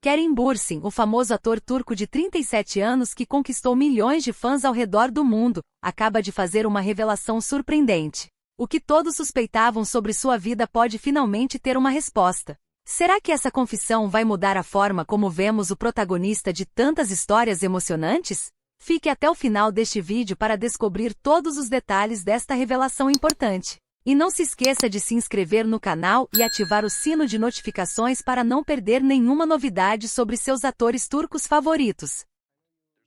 Kerim Bürsin, o famoso ator turco de 37 anos que conquistou milhões de fãs ao redor do mundo, acaba de fazer uma revelação surpreendente. O que todos suspeitavam sobre sua vida pode finalmente ter uma resposta. Será que essa confissão vai mudar a forma como vemos o protagonista de tantas histórias emocionantes? Fique até o final deste vídeo para descobrir todos os detalhes desta revelação importante. E não se esqueça de se inscrever no canal e ativar o sino de notificações para não perder nenhuma novidade sobre seus atores turcos favoritos.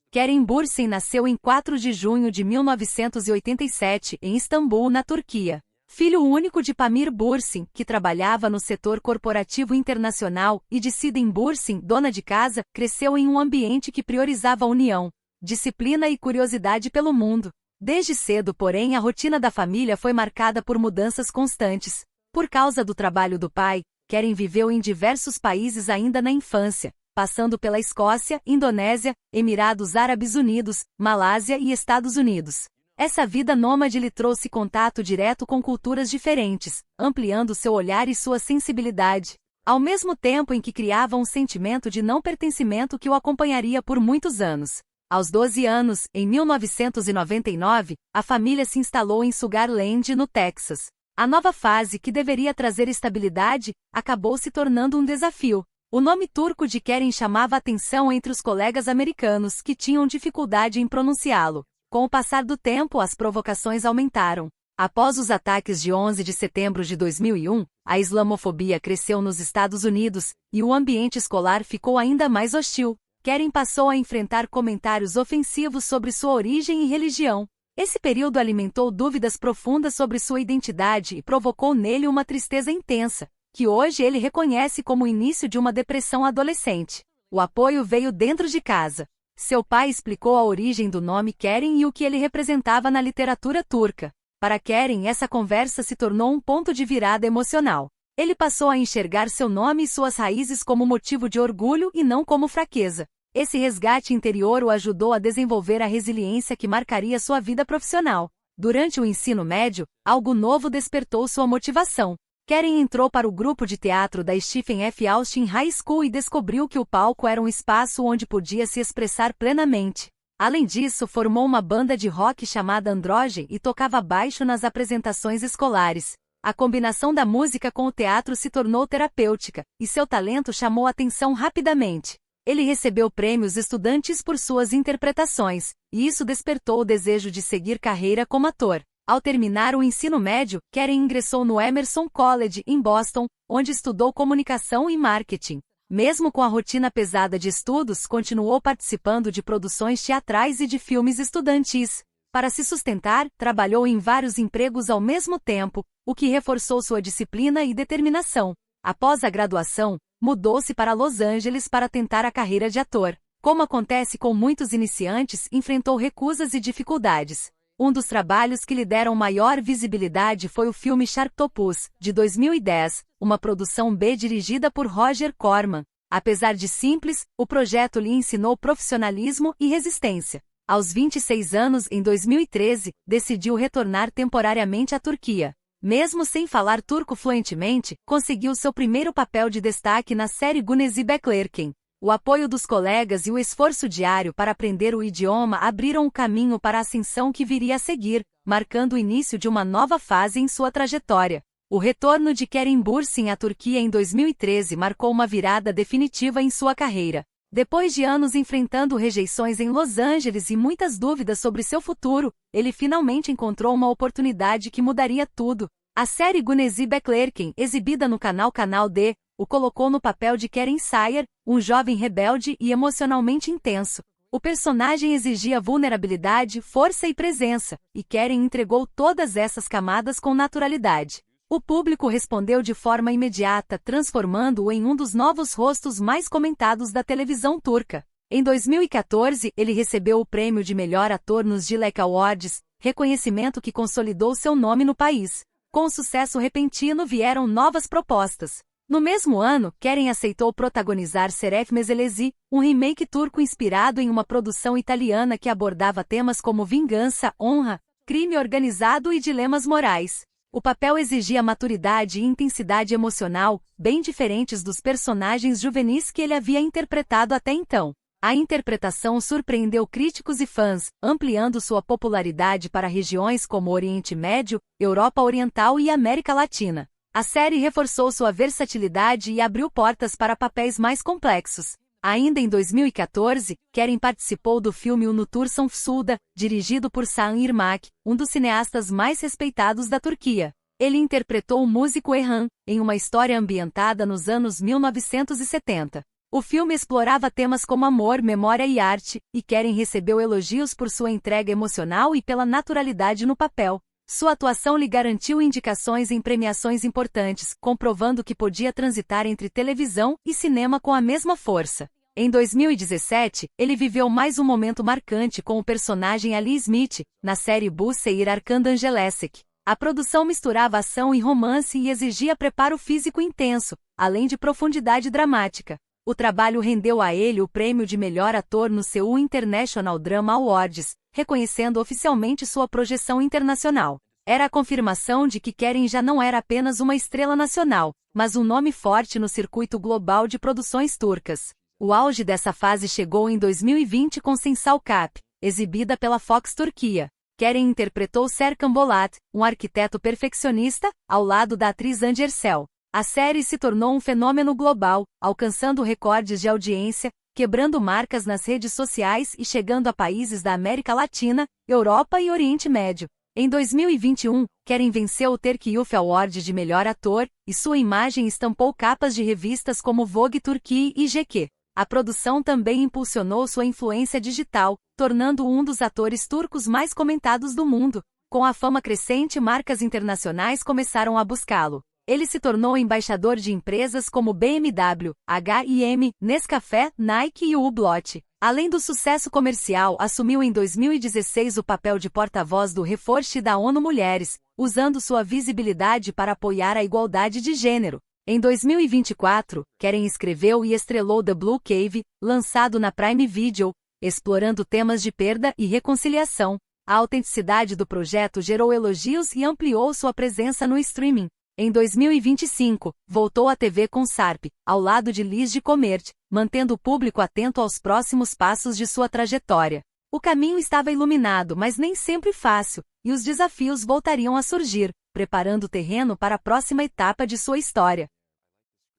Kerim Bürsin nasceu em 4 de junho de 1987 em Istambul, na Turquia. Filho único de Pamir Bürsin, que trabalhava no setor corporativo internacional, e de Siden Bürsin, dona de casa, cresceu em um ambiente que priorizava a união, disciplina e curiosidade pelo mundo. Desde cedo, porém, a rotina da família foi marcada por mudanças constantes. Por causa do trabalho do pai, Kerim viveu em diversos países ainda na infância, passando pela Escócia, Indonésia, Emirados Árabes Unidos, Malásia e Estados Unidos. Essa vida nômade lhe trouxe contato direto com culturas diferentes, ampliando seu olhar e sua sensibilidade, ao mesmo tempo em que criava um sentimento de não pertencimento que o acompanharia por muitos anos. Aos 12 anos, em 1999, a família se instalou em Sugar Land, no Texas. A nova fase, que deveria trazer estabilidade, acabou se tornando um desafio. O nome turco de Kerim chamava a atenção entre os colegas americanos, que tinham dificuldade em pronunciá-lo. Com o passar do tempo, as provocações aumentaram. Após os ataques de 11 de setembro de 2001, a islamofobia cresceu nos Estados Unidos, e o ambiente escolar ficou ainda mais hostil. Kerim passou a enfrentar comentários ofensivos sobre sua origem e religião. Esse período alimentou dúvidas profundas sobre sua identidade e provocou nele uma tristeza intensa, que hoje ele reconhece como o início de uma depressão adolescente. O apoio veio dentro de casa. Seu pai explicou a origem do nome Kerim e o que ele representava na literatura turca. Para Kerim, essa conversa se tornou um ponto de virada emocional. Ele passou a enxergar seu nome e suas raízes como motivo de orgulho e não como fraqueza. Esse resgate interior o ajudou a desenvolver a resiliência que marcaria sua vida profissional. Durante o ensino médio, algo novo despertou sua motivação. Kerim entrou para o grupo de teatro da Stephen F. Austin High School e descobriu que o palco era um espaço onde podia se expressar plenamente. Além disso, formou uma banda de rock chamada Androgen e tocava baixo nas apresentações escolares. A combinação da música com o teatro se tornou terapêutica, e seu talento chamou atenção rapidamente. Ele recebeu prêmios estudantes por suas interpretações, e isso despertou o desejo de seguir carreira como ator. Ao terminar o ensino médio, Kerim ingressou no Emerson College, em Boston, onde estudou comunicação e marketing. Mesmo com a rotina pesada de estudos, continuou participando de produções teatrais e de filmes estudantis. Para se sustentar, trabalhou em vários empregos ao mesmo tempo, o que reforçou sua disciplina e determinação. Após a graduação, mudou-se para Los Angeles para tentar a carreira de ator. Como acontece com muitos iniciantes, enfrentou recusas e dificuldades. Um dos trabalhos que lhe deram maior visibilidade foi o filme Sharktopus, de 2010, uma produção B dirigida por Roger Corman. Apesar de simples, o projeto lhe ensinou profissionalismo e resistência. Aos 26 anos, em 2013, decidiu retornar temporariamente à Turquia. Mesmo sem falar turco fluentemente, conseguiu seu primeiro papel de destaque na série Güneşi Beklerken. O apoio dos colegas e o esforço diário para aprender o idioma abriram o caminho para a ascensão que viria a seguir, marcando o início de uma nova fase em sua trajetória. O retorno de Kerim Bürsin à Turquia em 2013 marcou uma virada definitiva em sua carreira. Depois de anos enfrentando rejeições em Los Angeles e muitas dúvidas sobre seu futuro, ele finalmente encontrou uma oportunidade que mudaria tudo. A série Güneşi Beklerken, exibida no Canal D, o colocou no papel de Kerim Sayer, um jovem rebelde e emocionalmente intenso. O personagem exigia vulnerabilidade, força e presença, e Kerim entregou todas essas camadas com naturalidade. O público respondeu de forma imediata, transformando-o em um dos novos rostos mais comentados da televisão turca. Em 2014, ele recebeu o prêmio de melhor ator nos Dilek Awards, reconhecimento que consolidou seu nome no país. Com o sucesso repentino vieram novas propostas. No mesmo ano, Kerim aceitou protagonizar Şeref Meselezi, um remake turco inspirado em uma produção italiana que abordava temas como vingança, honra, crime organizado e dilemas morais. O papel exigia maturidade e intensidade emocional, bem diferentes dos personagens juvenis que ele havia interpretado até então. A interpretação surpreendeu críticos e fãs, ampliando sua popularidade para regiões como Oriente Médio, Europa Oriental e América Latina. A série reforçou sua versatilidade e abriu portas para papéis mais complexos. Ainda em 2014, Kerim participou do filme O Unutursun Suda, dirigido por Saan Irmak, um dos cineastas mais respeitados da Turquia. Ele interpretou o músico Erhan, em uma história ambientada nos anos 1970. O filme explorava temas como amor, memória e arte, e Kerim recebeu elogios por sua entrega emocional e pela naturalidade no papel. Sua atuação lhe garantiu indicações em premiações importantes, comprovando que podia transitar entre televisão e cinema com a mesma força. Em 2017, ele viveu mais um momento marcante com o personagem Ali Smith, na série Bu Seir Arkandangelesek. A produção misturava ação e romance e exigia preparo físico intenso, além de profundidade dramática. O trabalho rendeu a ele o prêmio de melhor ator no Seoul International Drama Awards, reconhecendo oficialmente sua projeção internacional. Era a confirmação de que Kerim já não era apenas uma estrela nacional, mas um nome forte no circuito global de produções turcas. O auge dessa fase chegou em 2020 com Sensal Cap, exibida pela Fox Turquia. Kerim interpretou Serkan Bolat, um arquiteto perfeccionista, ao lado da atriz Hande Erçel. A série se tornou um fenômeno global, alcançando recordes de audiência, quebrando marcas nas redes sociais e chegando a países da América Latina, Europa e Oriente Médio. Em 2021, Kerim venceu o Turk Youth Award de melhor ator, e sua imagem estampou capas de revistas como Vogue Turquia e GQ. A produção também impulsionou sua influência digital, tornando-o um dos atores turcos mais comentados do mundo. Com a fama crescente, marcas internacionais começaram a buscá-lo. Ele se tornou embaixador de empresas como BMW, H&M, Nescafé, Nike e Hublot. Além do sucesso comercial, assumiu em 2016 o papel de porta-voz do Reforço da ONU Mulheres, usando sua visibilidade para apoiar a igualdade de gênero. Em 2024, Kerim escreveu e estrelou The Blue Cave, lançado na Prime Video, explorando temas de perda e reconciliação. A autenticidade do projeto gerou elogios e ampliou sua presença no streaming. Em 2025, voltou à TV com Sarp, ao lado de Liz de Comert, mantendo o público atento aos próximos passos de sua trajetória. O caminho estava iluminado, mas nem sempre fácil, e os desafios voltariam a surgir, preparando o terreno para a próxima etapa de sua história.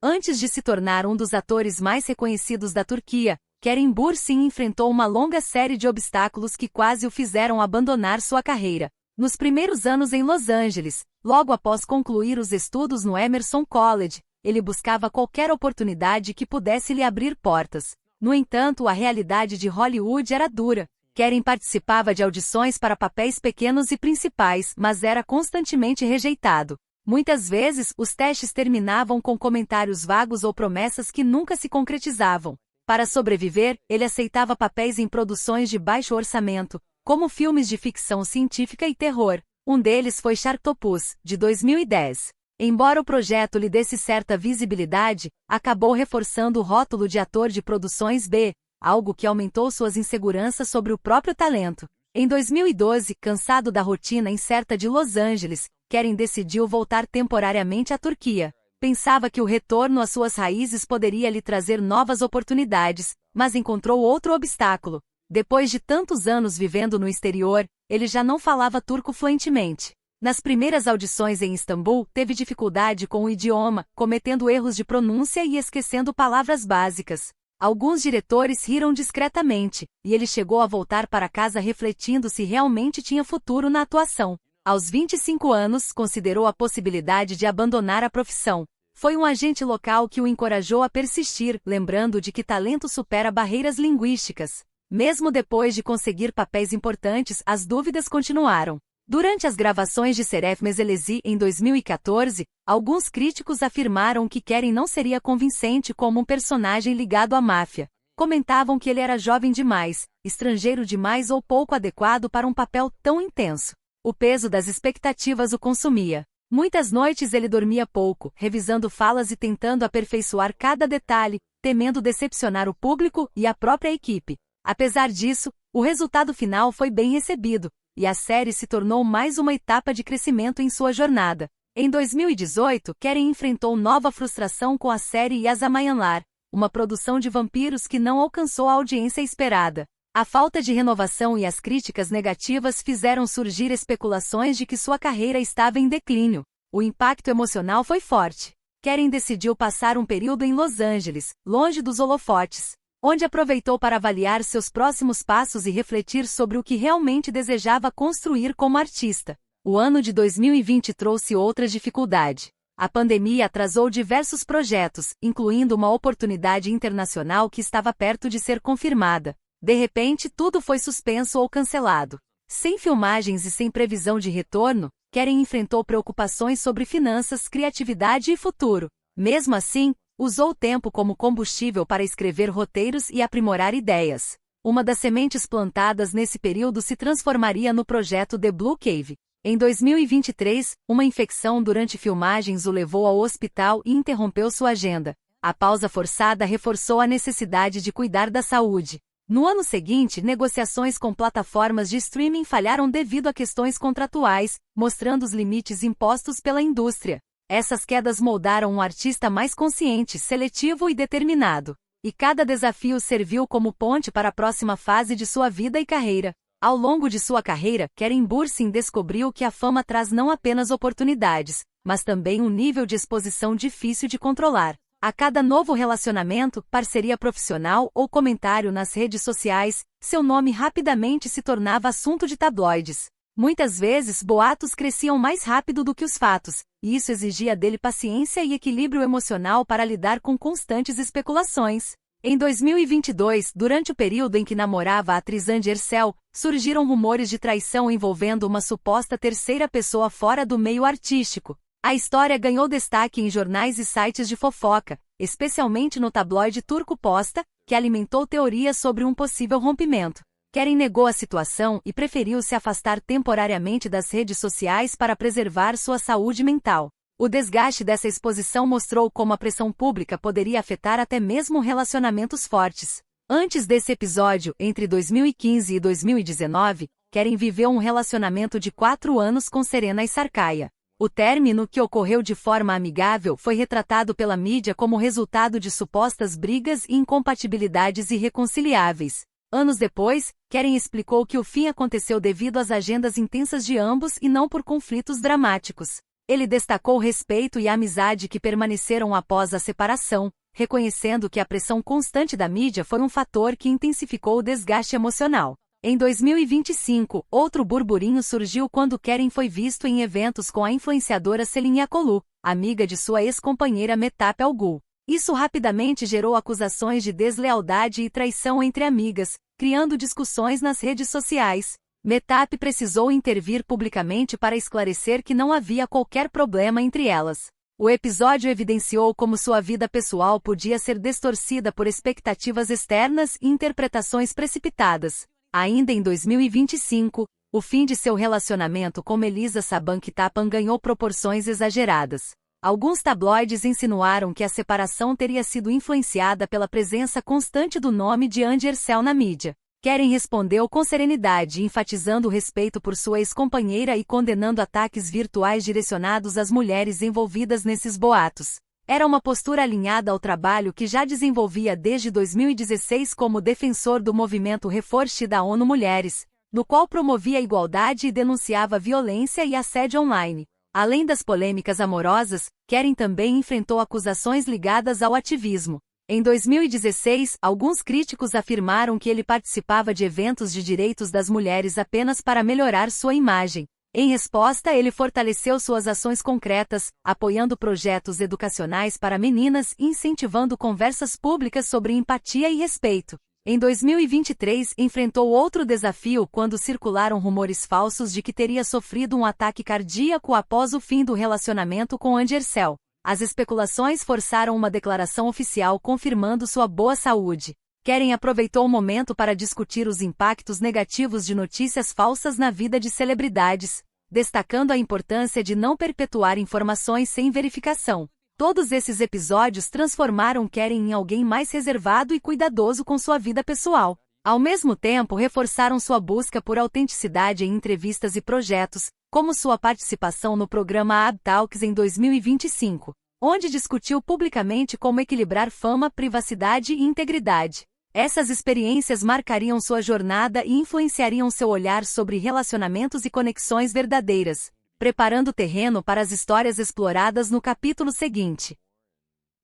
Antes de se tornar um dos atores mais reconhecidos da Turquia, Kerim Bürsin enfrentou uma longa série de obstáculos que quase o fizeram abandonar sua carreira. Nos primeiros anos em Los Angeles, logo após concluir os estudos no Emerson College, ele buscava qualquer oportunidade que pudesse lhe abrir portas. No entanto, a realidade de Hollywood era dura. Kerim participava de audições para papéis pequenos e principais, mas era constantemente rejeitado. Muitas vezes, os testes terminavam com comentários vagos ou promessas que nunca se concretizavam. Para sobreviver, ele aceitava papéis em produções de baixo orçamento, como filmes de ficção científica e terror. Um deles foi Sharktopus, de 2010. Embora o projeto lhe desse certa visibilidade, acabou reforçando o rótulo de ator de produções B, algo que aumentou suas inseguranças sobre o próprio talento. Em 2012, cansado da rotina incerta de Los Angeles, Kerim decidiu voltar temporariamente à Turquia. Pensava que o retorno às suas raízes poderia lhe trazer novas oportunidades, mas encontrou outro obstáculo. Depois de tantos anos vivendo no exterior, ele já não falava turco fluentemente. Nas primeiras audições em Istambul, teve dificuldade com o idioma, cometendo erros de pronúncia e esquecendo palavras básicas. Alguns diretores riram discretamente, e ele chegou a voltar para casa refletindo se realmente tinha futuro na atuação. Aos 25 anos, considerou a possibilidade de abandonar a profissão. Foi um agente local que o encorajou a persistir, lembrando de que talento supera barreiras linguísticas. Mesmo depois de conseguir papéis importantes, as dúvidas continuaram. Durante as gravações de Şeref Meselezi em 2014, alguns críticos afirmaram que Kerim não seria convincente como um personagem ligado à máfia. Comentavam que ele era jovem demais, estrangeiro demais ou pouco adequado para um papel tão intenso. O peso das expectativas o consumia. Muitas noites ele dormia pouco, revisando falas e tentando aperfeiçoar cada detalhe, temendo decepcionar o público e a própria equipe. Apesar disso, o resultado final foi bem recebido. e a série se tornou mais uma etapa de crescimento em sua jornada. Em 2018, Karen enfrentou nova frustração com a série Yasamayanlar, uma produção de vampiros que não alcançou a audiência esperada. A falta de renovação e as críticas negativas fizeram surgir especulações de que sua carreira estava em declínio. O impacto emocional foi forte. Karen decidiu passar um período em Los Angeles, longe dos holofotes, onde aproveitou para avaliar seus próximos passos e refletir sobre o que realmente desejava construir como artista. O ano de 2020 trouxe outra dificuldade. A pandemia atrasou diversos projetos, incluindo uma oportunidade internacional que estava perto de ser confirmada. De repente, tudo foi suspenso ou cancelado. Sem filmagens e sem previsão de retorno, Karen enfrentou preocupações sobre finanças, criatividade e futuro. Mesmo assim, usou o tempo como combustível para escrever roteiros e aprimorar ideias. Uma das sementes plantadas nesse período se transformaria no projeto The Blue Cave. Em 2023, uma infecção durante filmagens o levou ao hospital e interrompeu sua agenda. A pausa forçada reforçou a necessidade de cuidar da saúde. No ano seguinte, negociações com plataformas de streaming falharam devido a questões contratuais, mostrando os limites impostos pela indústria. Essas quedas moldaram um artista mais consciente, seletivo e determinado. E cada desafio serviu como ponte para a próxima fase de sua vida e carreira. Ao longo de sua carreira, Karen Bursin descobriu que a fama traz não apenas oportunidades, mas também um nível de exposição difícil de controlar. A cada novo relacionamento, parceria profissional ou comentário nas redes sociais, seu nome rapidamente se tornava assunto de tabloides. Muitas vezes, boatos cresciam mais rápido do que os fatos, e isso exigia dele paciência e equilíbrio emocional para lidar com constantes especulações. Em 2022, durante o período em que namorava a atriz Andy Ercel, surgiram rumores de traição envolvendo uma suposta terceira pessoa fora do meio artístico. A história ganhou destaque em jornais e sites de fofoca, especialmente no tabloide turco Posta, que alimentou teorias sobre um possível rompimento. Karen negou a situação e preferiu se afastar temporariamente das redes sociais para preservar sua saúde mental. O desgaste dessa exposição mostrou como a pressão pública poderia afetar até mesmo relacionamentos fortes. Antes desse episódio, entre 2015 e 2019, Karen viveu um relacionamento de 4 anos com Serena Sarkaia. O término, que ocorreu de forma amigável, foi retratado pela mídia como resultado de supostas brigas e incompatibilidades irreconciliáveis. Anos depois, Karen explicou que o fim aconteceu devido às agendas intensas de ambos e não por conflitos dramáticos. Ele destacou o respeito e a amizade que permaneceram após a separação, reconhecendo que a pressão constante da mídia foi um fator que intensificou o desgaste emocional. Em 2025, outro burburinho surgiu quando Karen foi visto em eventos com a influenciadora Selin Yakolu, amiga de sua ex-companheira Mehtap Algul. Isso rapidamente gerou acusações de deslealdade e traição entre amigas, criando discussões nas redes sociais. Mehtap precisou intervir publicamente para esclarecer que não havia qualquer problema entre elas. O episódio evidenciou como sua vida pessoal podia ser distorcida por expectativas externas e interpretações precipitadas. Ainda em 2025, o fim de seu relacionamento com Melissa Saban-Kitapan ganhou proporções exageradas. Alguns tabloides insinuaram que a separação teria sido influenciada pela presença constante do nome de Andy Ercel na mídia. Karen respondeu com serenidade, enfatizando o respeito por sua ex-companheira e condenando ataques virtuais direcionados às mulheres envolvidas nesses boatos. Era uma postura alinhada ao trabalho que já desenvolvia desde 2016 como defensor do movimento Reforço da ONU Mulheres, no qual promovia a igualdade e denunciava violência e assédio online. Além das polêmicas amorosas, Karen também enfrentou acusações ligadas ao ativismo. Em 2016, alguns críticos afirmaram que ele participava de eventos de direitos das mulheres apenas para melhorar sua imagem. Em resposta, ele fortaleceu suas ações concretas, apoiando projetos educacionais para meninas e incentivando conversas públicas sobre empatia e respeito. Em 2023, enfrentou outro desafio quando circularam rumores falsos de que teria sofrido um ataque cardíaco após o fim do relacionamento com Andy Ercel. As especulações forçaram uma declaração oficial confirmando sua boa saúde. Karen aproveitou o momento para discutir os impactos negativos de notícias falsas na vida de celebridades, destacando a importância de não perpetuar informações sem verificação. Todos esses episódios transformaram Karen em alguém mais reservado e cuidadoso com sua vida pessoal. Ao mesmo tempo, reforçaram sua busca por autenticidade em entrevistas e projetos, como sua participação no programa AB Talks em 2025, onde discutiu publicamente como equilibrar fama, privacidade e integridade. Essas experiências marcariam sua jornada e influenciariam seu olhar sobre relacionamentos e conexões verdadeiras, preparando o terreno para as histórias exploradas no capítulo seguinte.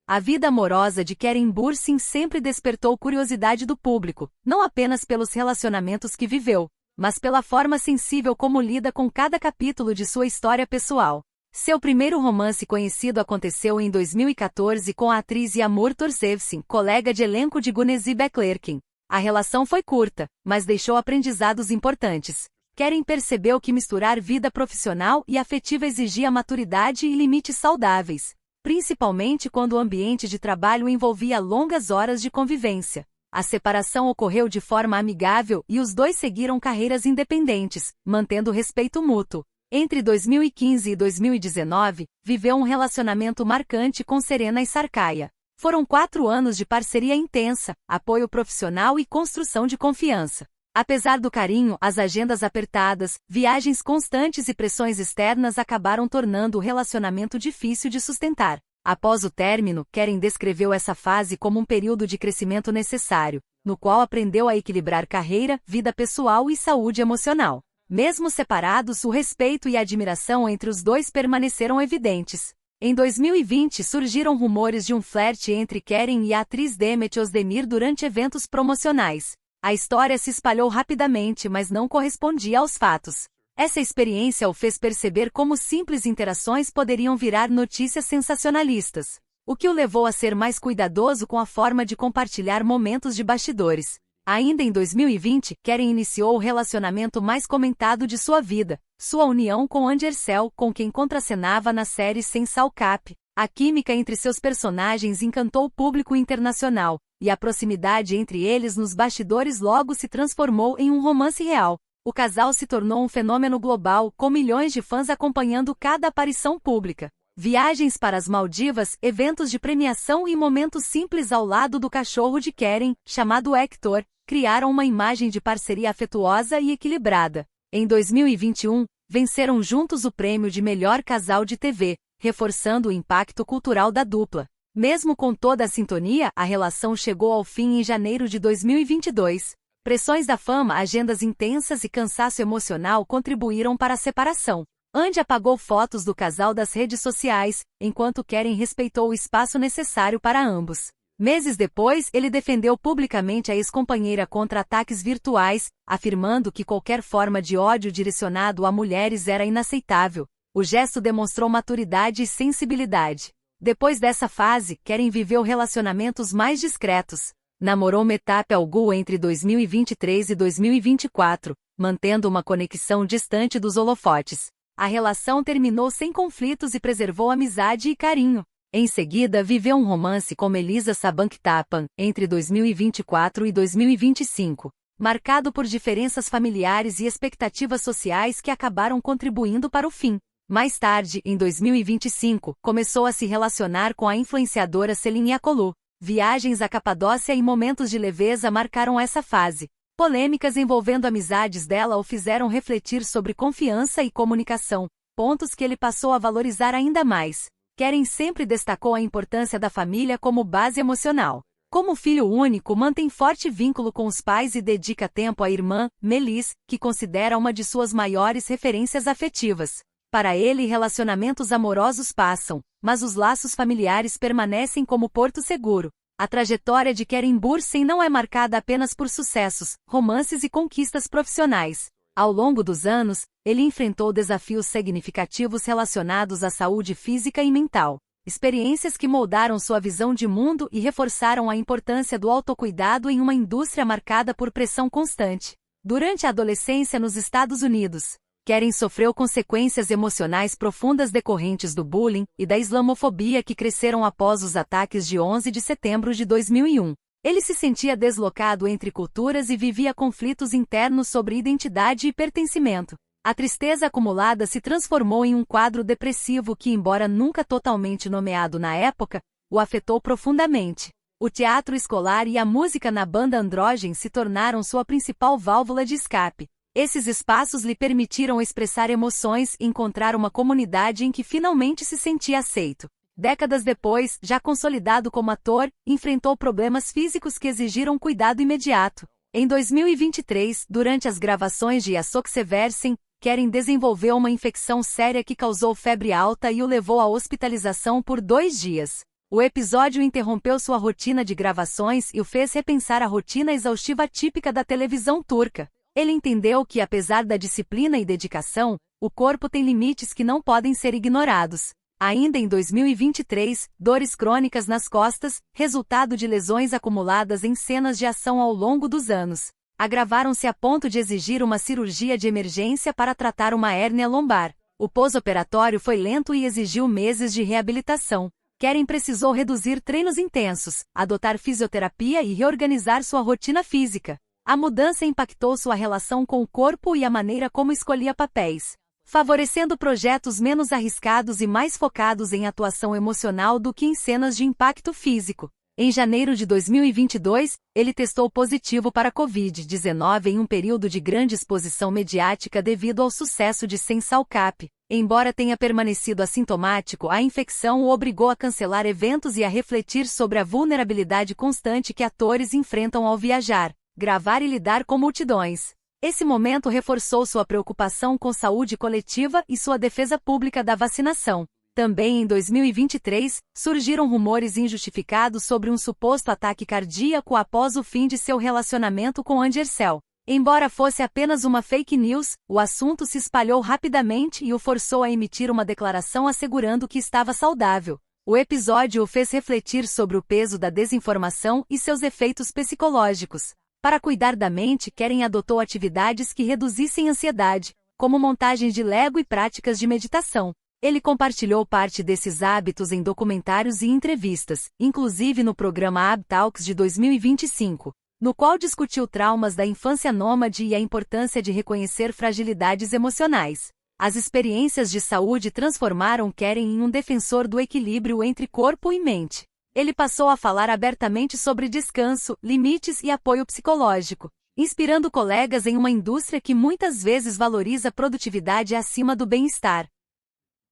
A vida amorosa de Karen Bursin sempre despertou curiosidade do público, não apenas pelos relacionamentos que viveu, mas pela forma sensível como lida com cada capítulo de sua história pessoal. Seu primeiro romance conhecido aconteceu em 2014 com a atriz Yağmur Töresvsin, colega de elenco de Güneşi Beklerken. A relação foi curta, mas deixou aprendizados importantes. Karen percebeu que misturar vida profissional e afetiva exigia maturidade e limites saudáveis, principalmente quando o ambiente de trabalho envolvia longas horas de convivência. A separação ocorreu de forma amigável e os dois seguiram carreiras independentes, mantendo respeito mútuo. Entre 2015 e 2019, viveu um relacionamento marcante com Serena Sarkaia. Foram 4 anos de parceria intensa, apoio profissional e construção de confiança. Apesar do carinho, as agendas apertadas, viagens constantes e pressões externas acabaram tornando o relacionamento difícil de sustentar. Após o término, Karen descreveu essa fase como um período de crescimento necessário, no qual aprendeu a equilibrar carreira, vida pessoal e saúde emocional. Mesmo separados, o respeito e a admiração entre os dois permaneceram evidentes. Em 2020 surgiram rumores de um flerte entre Karen e a atriz Demet Özdemir durante eventos promocionais. A história se espalhou rapidamente, mas não correspondia aos fatos. Essa experiência o fez perceber como simples interações poderiam virar notícias sensacionalistas, o que o levou a ser mais cuidadoso com a forma de compartilhar momentos de bastidores. Ainda em 2020, Karen iniciou o relacionamento mais comentado de sua vida, sua união com Andersel, com quem contracenava na série Sem Salcap. A química entre seus personagens encantou o público internacional, e a proximidade entre eles nos bastidores logo se transformou em um romance real. O casal se tornou um fenômeno global, com milhões de fãs acompanhando cada aparição pública. Viagens para as Maldivas, eventos de premiação e momentos simples ao lado do cachorro de Karen, chamado Hector, criaram uma imagem de parceria afetuosa e equilibrada. Em 2021, venceram juntos o prêmio de melhor casal de TV, reforçando o impacto cultural da dupla. Mesmo com toda a sintonia, a relação chegou ao fim em janeiro de 2022. Pressões da fama, agendas intensas e cansaço emocional contribuíram para a separação. Andy apagou fotos do casal das redes sociais, enquanto Karen respeitou o espaço necessário para ambos. Meses depois, ele defendeu publicamente a ex-companheira contra ataques virtuais, afirmando que qualquer forma de ódio direcionado a mulheres era inaceitável. O gesto demonstrou maturidade e sensibilidade. Depois dessa fase, Karen viveu relacionamentos mais discretos. Namorou Mehtap Algul entre 2023 e 2024, mantendo uma conexão distante dos holofotes. A relação terminou sem conflitos e preservou amizade e carinho. Em seguida, viveu um romance com Melissa Sabanctapan, entre 2024 e 2025, marcado por diferenças familiares e expectativas sociais que acabaram contribuindo para o fim. Mais tarde, em 2025, começou a se relacionar com a influenciadora Celine Yakulu. Viagens à Capadócia e momentos de leveza marcaram essa fase. Polêmicas envolvendo amizades dela o fizeram refletir sobre confiança e comunicação, pontos que ele passou a valorizar ainda mais. Karen sempre destacou a importância da família como base emocional. Como filho único, mantém forte vínculo com os pais e dedica tempo à irmã, Melis, que considera uma de suas maiores referências afetivas. Para ele, relacionamentos amorosos passam, mas os laços familiares permanecem como porto seguro. A trajetória de Karen Bursin não é marcada apenas por sucessos, romances e conquistas profissionais. Ao longo dos anos, ele enfrentou desafios significativos relacionados à saúde física e mental. Experiências que moldaram sua visão de mundo e reforçaram a importância do autocuidado em uma indústria marcada por pressão constante. Durante a adolescência nos Estados Unidos, Karen sofreu consequências emocionais profundas decorrentes do bullying e da islamofobia que cresceram após os ataques de 11 de setembro de 2001. Ele se sentia deslocado entre culturas e vivia conflitos internos sobre identidade e pertencimento. A tristeza acumulada se transformou em um quadro depressivo que, embora nunca totalmente nomeado na época, o afetou profundamente. O teatro escolar e a música na banda Androgen se tornaram sua principal válvula de escape. Esses espaços lhe permitiram expressar emoções e encontrar uma comunidade em que finalmente se sentia aceito. Décadas depois, já consolidado como ator, enfrentou problemas físicos que exigiram cuidado imediato. Em 2023, durante as gravações de Ações que se Versem, Keren desenvolveu uma infecção séria que causou febre alta e o levou à hospitalização por 2 dias. O episódio interrompeu sua rotina de gravações e o fez repensar a rotina exaustiva típica da televisão turca. Ele entendeu que, apesar da disciplina e dedicação, o corpo tem limites que não podem ser ignorados. Ainda em 2023, dores crônicas nas costas, resultado de lesões acumuladas em cenas de ação ao longo dos anos, agravaram-se a ponto de exigir uma cirurgia de emergência para tratar uma hérnia lombar. O pós-operatório foi lento e exigiu meses de reabilitação. Keren precisou reduzir treinos intensos, adotar fisioterapia e reorganizar sua rotina física. A mudança impactou sua relação com o corpo e a maneira como escolhia papéis, favorecendo projetos menos arriscados e mais focados em atuação emocional do que em cenas de impacto físico. Em janeiro de 2022, ele testou positivo para a Covid-19 em um período de grande exposição mediática devido ao sucesso de Sensal Cap. Embora tenha permanecido assintomático, a infecção o obrigou a cancelar eventos e a refletir sobre a vulnerabilidade constante que atores enfrentam ao viajar, gravar e lidar com multidões. Esse momento reforçou sua preocupação com saúde coletiva e sua defesa pública da vacinação. Também em 2023, surgiram rumores injustificados sobre um suposto ataque cardíaco após o fim de seu relacionamento com Andercel. Embora fosse apenas uma fake news, o assunto se espalhou rapidamente e o forçou a emitir uma declaração assegurando que estava saudável. O episódio o fez refletir sobre o peso da desinformação e seus efeitos psicológicos. Para cuidar da mente, Keren adotou atividades que reduzissem ansiedade, como montagens de Lego e práticas de meditação. Ele compartilhou parte desses hábitos em documentários e entrevistas, inclusive no programa AB Talks de 2025, no qual discutiu traumas da infância nômade e a importância de reconhecer fragilidades emocionais. As experiências de saúde transformaram Keren em um defensor do equilíbrio entre corpo e mente. Ele passou a falar abertamente sobre descanso, limites e apoio psicológico, inspirando colegas em uma indústria que muitas vezes valoriza a produtividade acima do bem-estar.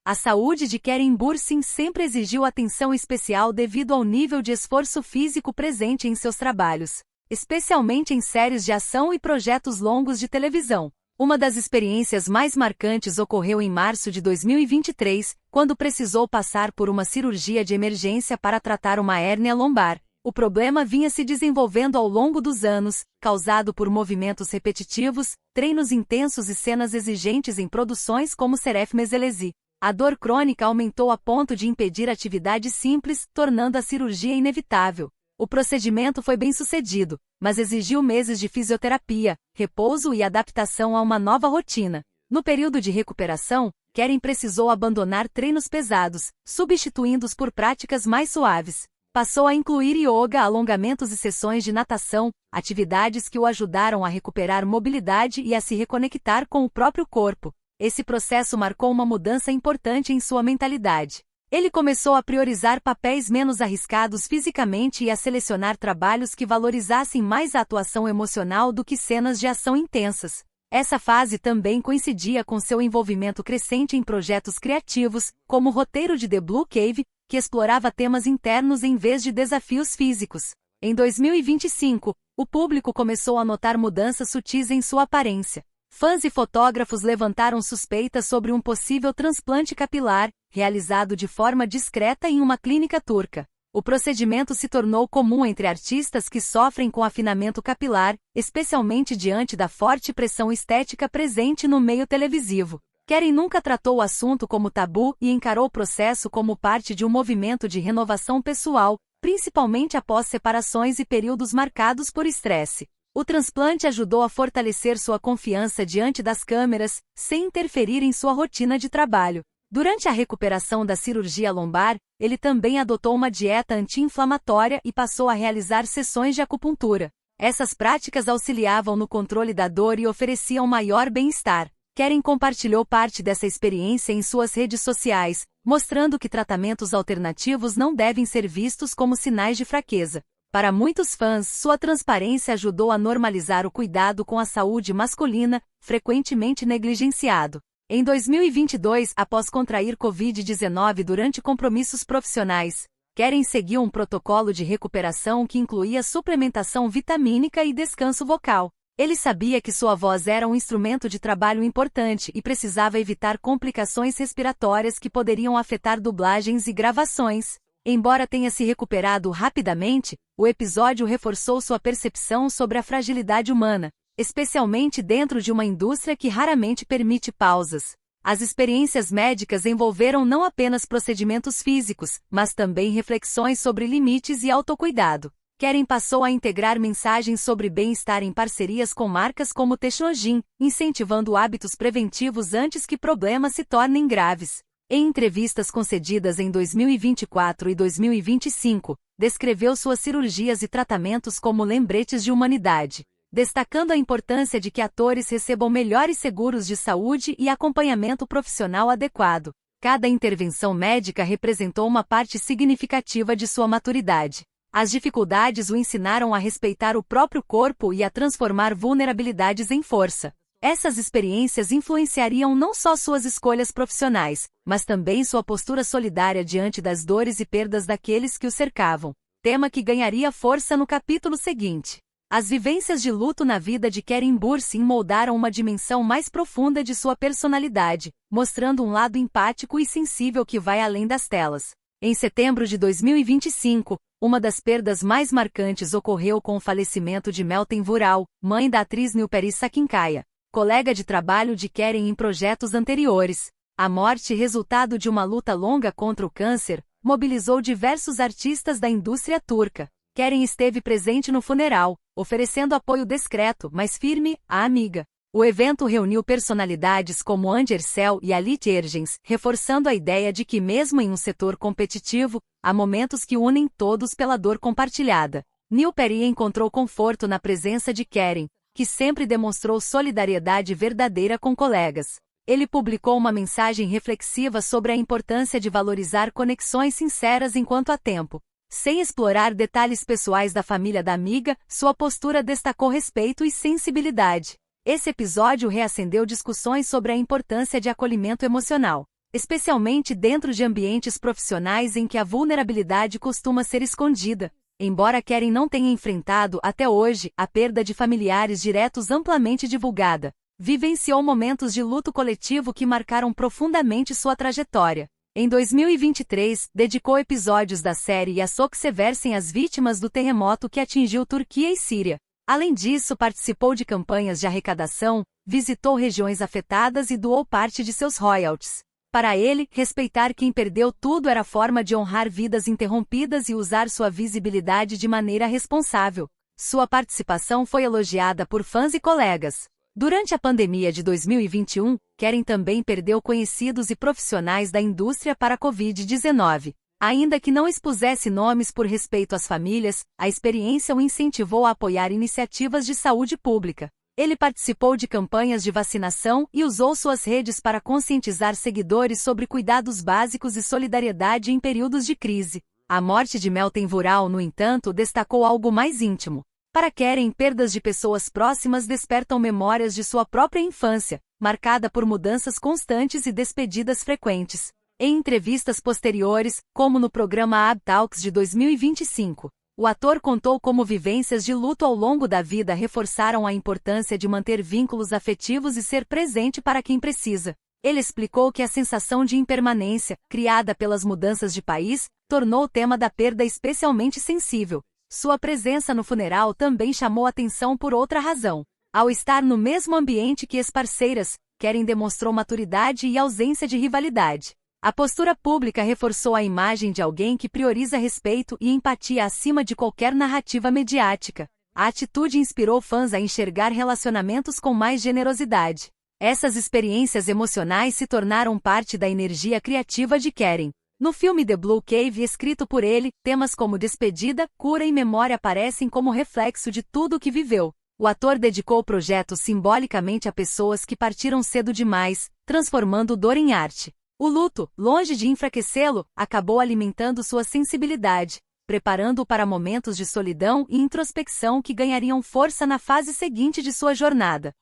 A saúde de Keren Bürsin sempre exigiu atenção especial devido ao nível de esforço físico presente em seus trabalhos, especialmente em séries de ação e projetos longos de televisão. Uma das experiências mais marcantes ocorreu em março de 2023, quando precisou passar por uma cirurgia de emergência para tratar uma hérnia lombar. O problema vinha se desenvolvendo ao longo dos anos, causado por movimentos repetitivos, treinos intensos e cenas exigentes em produções como Seref Meselezi. A dor crônica aumentou a ponto de impedir atividades simples, tornando a cirurgia inevitável. O procedimento foi bem sucedido, mas exigiu meses de fisioterapia, repouso e adaptação a uma nova rotina. No período de recuperação, Keren precisou abandonar treinos pesados, substituindo-os por práticas mais suaves. Passou a incluir yoga, alongamentos e sessões de natação, atividades que o ajudaram a recuperar mobilidade e a se reconectar com o próprio corpo. Esse processo marcou uma mudança importante em sua mentalidade. Ele começou a priorizar papéis menos arriscados fisicamente e a selecionar trabalhos que valorizassem mais a atuação emocional do que cenas de ação intensas. Essa fase também coincidia com seu envolvimento crescente em projetos criativos, como o roteiro de The Blue Cave, que explorava temas internos em vez de desafios físicos. Em 2025, o público começou a notar mudanças sutis em sua aparência. Fãs e fotógrafos levantaram suspeitas sobre um possível transplante capilar, realizado de forma discreta em uma clínica turca. O procedimento se tornou comum entre artistas que sofrem com afinamento capilar, especialmente diante da forte pressão estética presente no meio televisivo. Keren nunca tratou o assunto como tabu e encarou o processo como parte de um movimento de renovação pessoal, principalmente após separações e períodos marcados por estresse. O transplante ajudou a fortalecer sua confiança diante das câmeras, sem interferir em sua rotina de trabalho. Durante a recuperação da cirurgia lombar, ele também adotou uma dieta anti-inflamatória e passou a realizar sessões de acupuntura. Essas práticas auxiliavam no controle da dor e ofereciam maior bem-estar. Keren compartilhou parte dessa experiência em suas redes sociais, mostrando que tratamentos alternativos não devem ser vistos como sinais de fraqueza. Para muitos fãs, sua transparência ajudou a normalizar o cuidado com a saúde masculina, frequentemente negligenciado. Em 2022, após contrair Covid-19 durante compromissos profissionais, Karen seguiu um protocolo de recuperação que incluía suplementação vitamínica e descanso vocal. Ele sabia que sua voz era um instrumento de trabalho importante e precisava evitar complicações respiratórias que poderiam afetar dublagens e gravações. Embora tenha se recuperado rapidamente, o episódio reforçou sua percepção sobre a fragilidade humana, especialmente dentro de uma indústria que raramente permite pausas. As experiências médicas envolveram não apenas procedimentos físicos, mas também reflexões sobre limites e autocuidado. Karen passou a integrar mensagens sobre bem-estar em parcerias com marcas como Technogym, incentivando hábitos preventivos antes que problemas se tornem graves. Em entrevistas concedidas em 2024 e 2025, descreveu suas cirurgias e tratamentos como lembretes de humanidade, destacando a importância de que atores recebam melhores seguros de saúde e acompanhamento profissional adequado. Cada intervenção médica representou uma parte significativa de sua maturidade. As dificuldades o ensinaram a respeitar o próprio corpo e a transformar vulnerabilidades em força. Essas experiências influenciariam não só suas escolhas profissionais, mas também sua postura solidária diante das dores e perdas daqueles que o cercavam, tema que ganharia força no capítulo seguinte. As vivências de luto na vida de Karen Bursin moldaram uma dimensão mais profunda de sua personalidade, mostrando um lado empático e sensível que vai além das telas. Em setembro de 2025, uma das perdas mais marcantes ocorreu com o falecimento de Meltem Vural, mãe da atriz Nilperi Sakinkaya, colega de trabalho de Karen em projetos anteriores. A morte, resultado de uma luta longa contra o câncer, mobilizou diversos artistas da indústria turca. Karen esteve presente no funeral, oferecendo apoio discreto, mas firme, à amiga. O evento reuniu personalidades como Hande Erçel e Halit Ergenç, reforçando a ideia de que mesmo em um setor competitivo, há momentos que unem todos pela dor compartilhada. Nilperi encontrou conforto na presença de Karen, que sempre demonstrou solidariedade verdadeira com colegas. Ele publicou uma mensagem reflexiva sobre a importância de valorizar conexões sinceras enquanto há tempo. Sem explorar detalhes pessoais da família da amiga, sua postura destacou respeito e sensibilidade. Esse episódio reacendeu discussões sobre a importância de acolhimento emocional, especialmente dentro de ambientes profissionais em que a vulnerabilidade costuma ser escondida. Embora Karen não tenha enfrentado, até hoje, a perda de familiares diretos amplamente divulgada, vivenciou momentos de luto coletivo que marcaram profundamente sua trajetória. Em 2023, dedicou episódios da série Yasok Seversen às vítimas do terremoto que atingiu Turquia e Síria. Além disso, participou de campanhas de arrecadação, visitou regiões afetadas e doou parte de seus royalties. Para ele, respeitar quem perdeu tudo era forma de honrar vidas interrompidas e usar sua visibilidade de maneira responsável. Sua participação foi elogiada por fãs e colegas. Durante a pandemia de 2021, Karen também perdeu conhecidos e profissionais da indústria para a Covid-19. Ainda que não expusesse nomes por respeito às famílias, a experiência o incentivou a apoiar iniciativas de saúde pública. Ele participou de campanhas de vacinação e usou suas redes para conscientizar seguidores sobre cuidados básicos e solidariedade em períodos de crise. A morte de Meltem Vural, no entanto, destacou algo mais íntimo. Para Karen, perdas de pessoas próximas despertam memórias de sua própria infância, marcada por mudanças constantes e despedidas frequentes. Em entrevistas posteriores, como no programa AB Talks de 2025, o ator contou como vivências de luto ao longo da vida reforçaram a importância de manter vínculos afetivos e ser presente para quem precisa. Ele explicou que a sensação de impermanência, criada pelas mudanças de país, tornou o tema da perda especialmente sensível. Sua presença no funeral também chamou atenção por outra razão. Ao estar no mesmo ambiente que ex-parceiras, Karen demonstrou maturidade e ausência de rivalidade. A postura pública reforçou a imagem de alguém que prioriza respeito e empatia acima de qualquer narrativa mediática. A atitude inspirou fãs a enxergar relacionamentos com mais generosidade. Essas experiências emocionais se tornaram parte da energia criativa de Karen. No filme The Blue Cave, escrito por ele, temas como despedida, cura e memória aparecem como reflexo de tudo o que viveu. O ator dedicou o projeto simbolicamente a pessoas que partiram cedo demais, transformando dor em arte. O luto, longe de enfraquecê-lo, acabou alimentando sua sensibilidade. preparando-o para momentos de solidão e introspecção que ganhariam força na fase seguinte de sua jornada.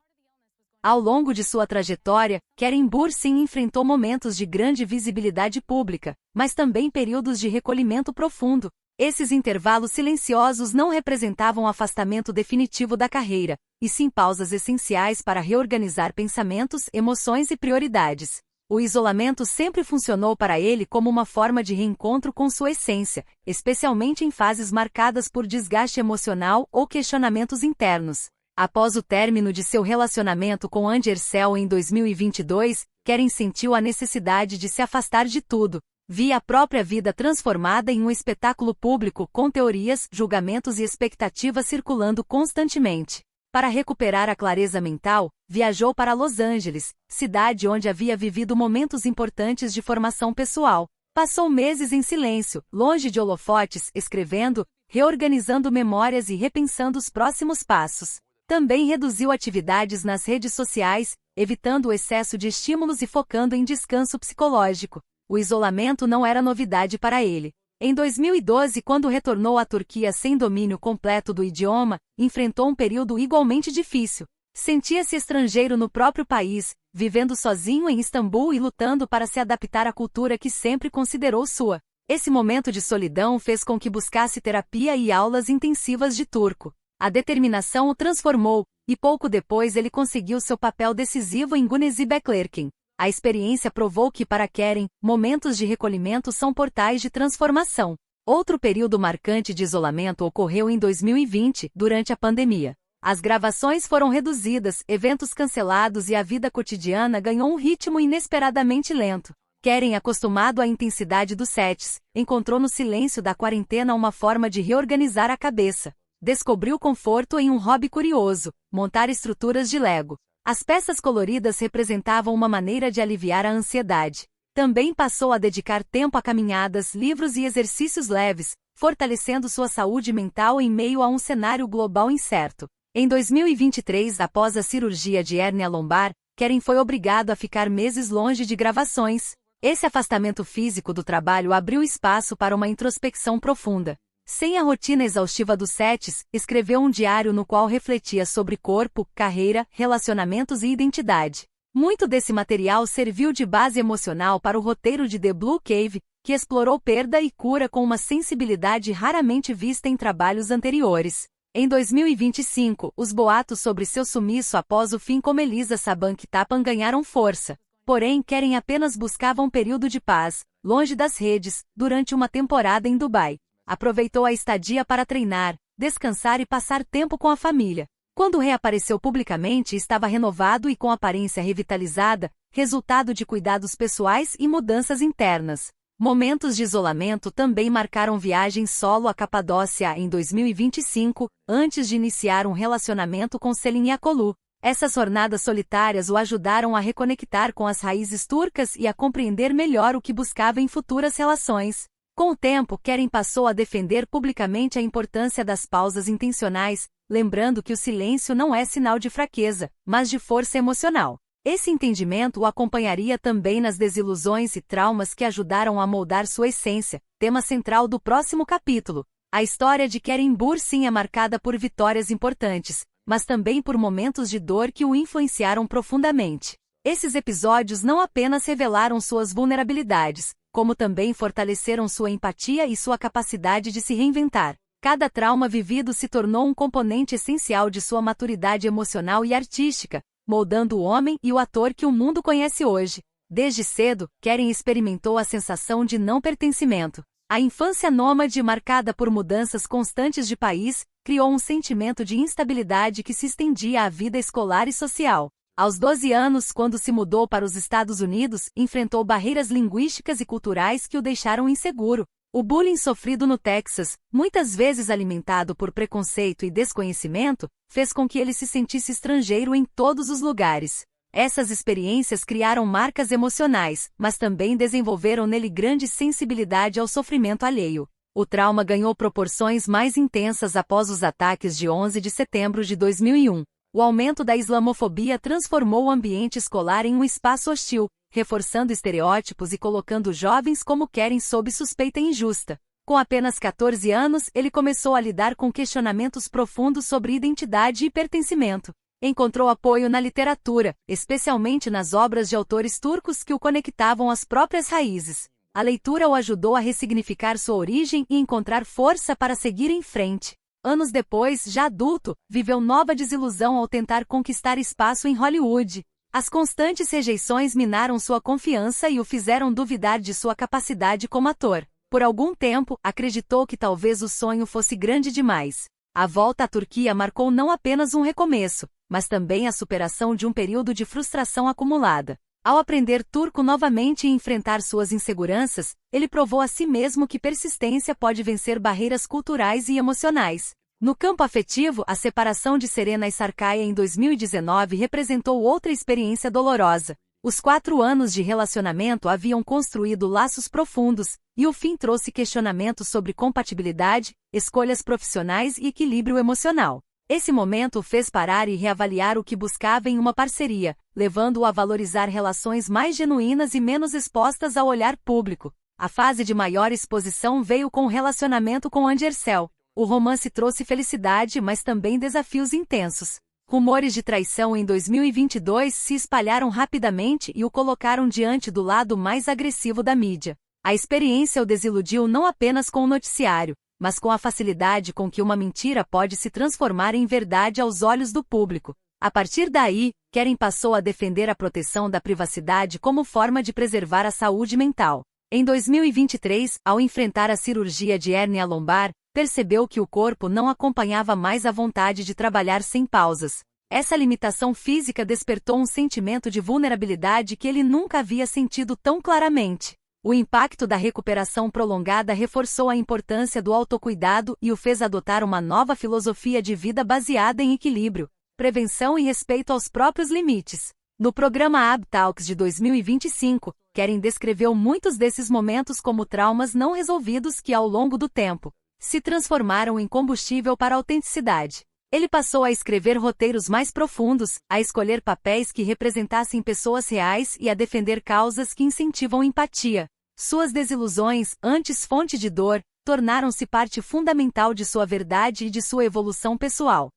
Ao longo de sua trajetória, Keren Bürsin enfrentou momentos de grande visibilidade pública, mas também períodos de recolhimento profundo. Esses intervalos silenciosos não representavam afastamento definitivo da carreira, e sim pausas essenciais para reorganizar pensamentos, emoções e prioridades. O isolamento sempre funcionou para ele como uma forma de reencontro com sua essência, especialmente em fases marcadas por desgaste emocional ou questionamentos internos. Após o término de seu relacionamento com Andersel em 2022, Keren sentiu a necessidade de se afastar de tudo. Via a própria vida transformada em um espetáculo público com teorias, julgamentos e expectativas circulando constantemente. Para recuperar a clareza mental, viajou para Los Angeles, cidade onde havia vivido momentos importantes de formação pessoal. Passou meses em silêncio, longe de holofotes, escrevendo, reorganizando memórias e repensando os próximos passos. Também reduziu atividades nas redes sociais, evitando o excesso de estímulos e focando em descanso psicológico. O isolamento não era novidade para ele. Em 2012, quando retornou à Turquia sem domínio completo do idioma, enfrentou um período igualmente difícil. Sentia-se estrangeiro no próprio país, vivendo sozinho em Istambul e lutando para se adaptar à cultura que sempre considerou sua. Esse momento de solidão fez com que buscasse terapia e aulas intensivas de turco. A determinação o transformou, e pouco depois ele conseguiu seu papel decisivo em Güneşi Beklerken. A experiência provou que para Keren, momentos de recolhimento são portais de transformação. Outro período marcante de isolamento ocorreu em 2020, durante a pandemia. As gravações foram reduzidas, eventos cancelados e a vida cotidiana ganhou um ritmo inesperadamente lento. Keren, acostumado à intensidade dos sets, encontrou no silêncio da quarentena uma forma de reorganizar a cabeça. Descobriu conforto em um hobby curioso, montar estruturas de Lego. As peças coloridas representavam uma maneira de aliviar a ansiedade. Também passou a dedicar tempo a caminhadas, livros e exercícios leves, fortalecendo sua saúde mental em meio a um cenário global incerto. Em 2023, após a cirurgia de hérnia lombar, Keren foi obrigado a ficar meses longe de gravações. Esse afastamento físico do trabalho abriu espaço para uma introspecção profunda. Sem a rotina exaustiva dos sets, escreveu um diário no qual refletia sobre corpo, carreira, relacionamentos e identidade. Muito desse material serviu de base emocional para o roteiro de The Blue Cave, que explorou perda e cura com uma sensibilidade raramente vista em trabalhos anteriores. Em 2025, os boatos sobre seu sumiço após o fim com Melissa Saban-Ktapan ganharam força. Porém, Keren apenas buscava um período de paz, longe das redes, durante uma temporada em Dubai. Aproveitou a estadia para treinar, descansar e passar tempo com a família. Quando reapareceu publicamente, estava renovado e com aparência revitalizada, resultado de cuidados pessoais e mudanças internas. Momentos de isolamento também marcaram viagens solo à Capadócia em 2025, antes de iniciar um relacionamento com Selin Yakolu. Essas jornadas solitárias o ajudaram a reconectar com as raízes turcas e a compreender melhor o que buscava em futuras relações. Com o tempo, Keren passou a defender publicamente a importância das pausas intencionais, lembrando que o silêncio não é sinal de fraqueza, mas de força emocional. Esse entendimento o acompanharia também nas desilusões e traumas que ajudaram a moldar sua essência, tema central do próximo capítulo. A história de Keren Bürsin é marcada por vitórias importantes, mas também por momentos de dor que o influenciaram profundamente. Esses episódios não apenas revelaram suas vulnerabilidades, como também fortaleceram sua empatia e sua capacidade de se reinventar. Cada trauma vivido se tornou um componente essencial de sua maturidade emocional e artística, moldando o homem e o ator que o mundo conhece hoje. Desde cedo, Keren experimentou a sensação de não pertencimento. A infância nômade, marcada por mudanças constantes de país, criou um sentimento de instabilidade que se estendia à vida escolar e social. Aos 12 anos, quando se mudou para os Estados Unidos, enfrentou barreiras linguísticas e culturais que o deixaram inseguro. O bullying sofrido no Texas, muitas vezes alimentado por preconceito e desconhecimento, fez com que ele se sentisse estrangeiro em todos os lugares. Essas experiências criaram marcas emocionais, mas também desenvolveram nele grande sensibilidade ao sofrimento alheio. O trauma ganhou proporções mais intensas após os ataques de 11 de setembro de 2001. O aumento da islamofobia transformou o ambiente escolar em um espaço hostil, reforçando estereótipos e colocando jovens como Keren sob suspeita injusta. Com apenas 14 anos, ele começou a lidar com questionamentos profundos sobre identidade e pertencimento. Encontrou apoio na literatura, especialmente nas obras de autores turcos que o conectavam às próprias raízes. A leitura o ajudou a ressignificar sua origem e encontrar força para seguir em frente. Anos depois, já adulto, viveu nova desilusão ao tentar conquistar espaço em Hollywood. As constantes rejeições minaram sua confiança e o fizeram duvidar de sua capacidade como ator. Por algum tempo, acreditou que talvez o sonho fosse grande demais. A volta à Turquia marcou não apenas um recomeço, mas também a superação de um período de frustração acumulada. Ao aprender turco novamente e enfrentar suas inseguranças, ele provou a si mesmo que persistência pode vencer barreiras culturais e emocionais. No campo afetivo, a separação de Serena e Sarkaya em 2019 representou outra experiência dolorosa. Os 4 anos de relacionamento haviam construído laços profundos, e o fim trouxe questionamentos sobre compatibilidade, escolhas profissionais e equilíbrio emocional. Esse momento o fez parar e reavaliar o que buscava em uma parceria, levando-o a valorizar relações mais genuínas e menos expostas ao olhar público. A fase de maior exposição veio com o relacionamento com Andersel. O romance trouxe felicidade, mas também desafios intensos. Rumores de traição em 2022 se espalharam rapidamente e o colocaram diante do lado mais agressivo da mídia. A experiência o desiludiu não apenas com o noticiário, mas com a facilidade com que uma mentira pode se transformar em verdade aos olhos do público. A partir daí, Keren passou a defender a proteção da privacidade como forma de preservar a saúde mental. Em 2023, ao enfrentar a cirurgia de hérnia lombar, percebeu que o corpo não acompanhava mais a vontade de trabalhar sem pausas. Essa limitação física despertou um sentimento de vulnerabilidade que ele nunca havia sentido tão claramente. O impacto da recuperação prolongada reforçou a importância do autocuidado e o fez adotar uma nova filosofia de vida baseada em equilíbrio, prevenção e respeito aos próprios limites. No programa AB Talks de 2025, Keren descreveu muitos desses momentos como traumas não resolvidos que, ao longo do tempo, se transformaram em combustível para a autenticidade. Ele passou a escrever roteiros mais profundos, a escolher papéis que representassem pessoas reais e a defender causas que incentivam empatia. Suas desilusões, antes fonte de dor, tornaram-se parte fundamental de sua verdade e de sua evolução pessoal.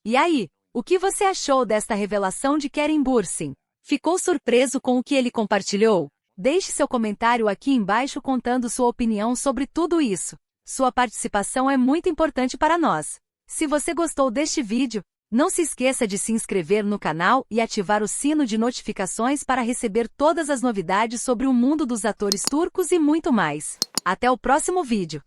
E aí, o que você achou desta revelação de Keren Bürsin? Ficou surpreso com o que ele compartilhou? Deixe seu comentário aqui embaixo contando sua opinião sobre tudo isso. Sua participação é muito importante para nós. Se você gostou deste vídeo, não se esqueça de se inscrever no canal e ativar o sino de notificações para receber todas as novidades sobre o mundo dos atores turcos e muito mais. Até o próximo vídeo!